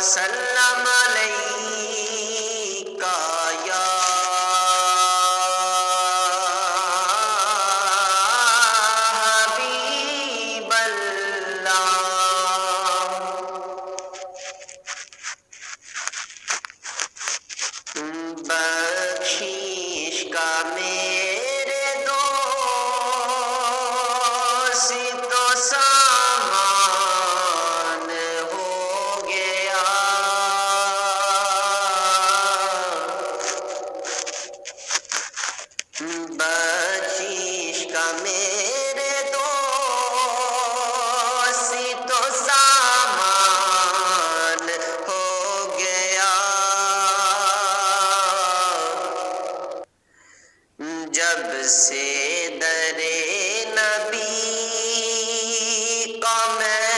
وسلم علیک یا حبیب اللہ، بخشش کا میرے دوست تو سامان ہو گیا، بخشش کا میرے دوست تو سامان ہو گیا، جب سے در نبی کا میں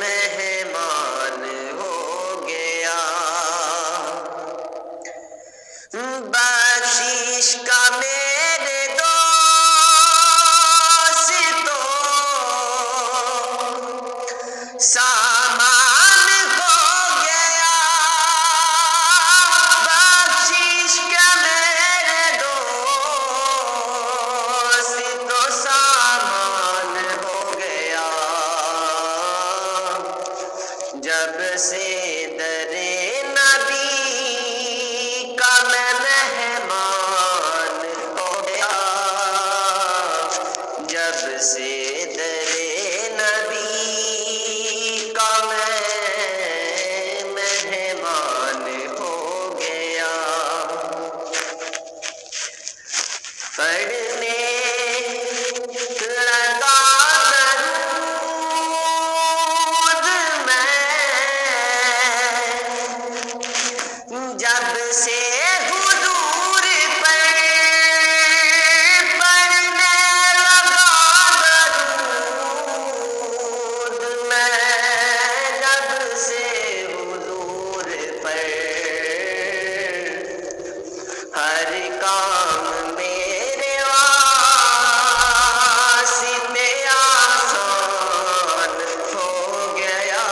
مہمان ہو گیا، بخشش کا میرے دوست تو سامان ہو گیا، بخشش کا میرے دوست تو سامان ہو گیا، جب سے در نبی کا میں مہمان ہو گیا، جب سے در نبی کا میں مہمان ہو گیا، پڑھنے لگا درود میں، جب سے حضور پر پڑھنے لگا درود میں، جب سے حضور پر ہر کام میرے واسطے آسان ہو گیا،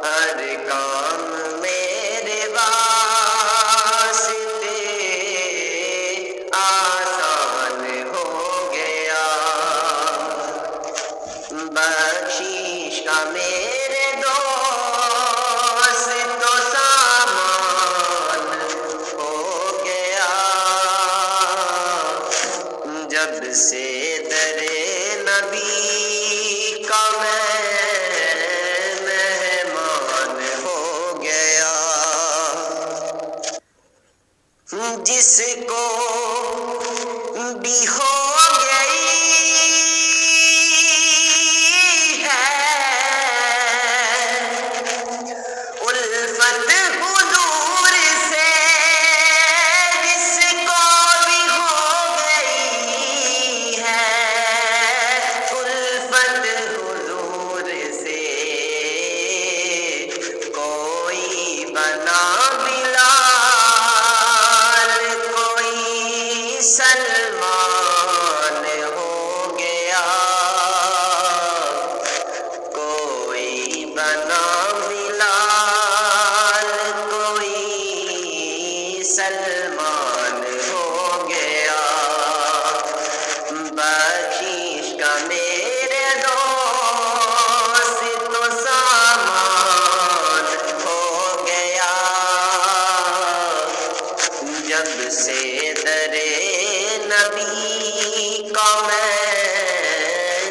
ہر کام میرے واسطے آسان ہو گیا، بخشش کا میرے دوست تو سامان ہو گیا، جب سے در نبی کا میں مہمان ہو گیا، جس کو بھی ہو گئی ہے الفت حضور سے، جس کو بھی ہو گئی ہے الفت حضور سے، کوئی بنا بلال، کوئی سلمان ہو گیا، کوئی بنا بلال، کوئی سلمان ہو گیا، بخشش کا میرے دوست تو سامان ہو گیا، جب سے در نبی کا میں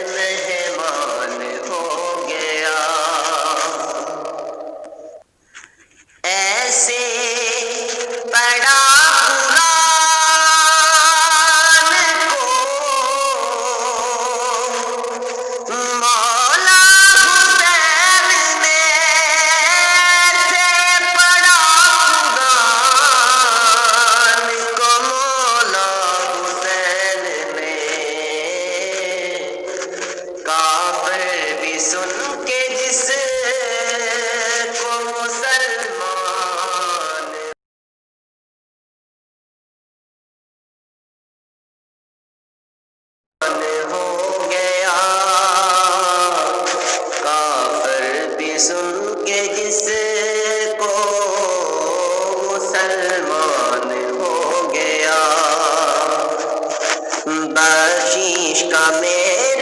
مہمان ہو گیا، ایسے پڑھا قرآن کو مولا حسین نے، ایسے پڑھا قرآن کو مولا حسین نے، بخشش کا میرا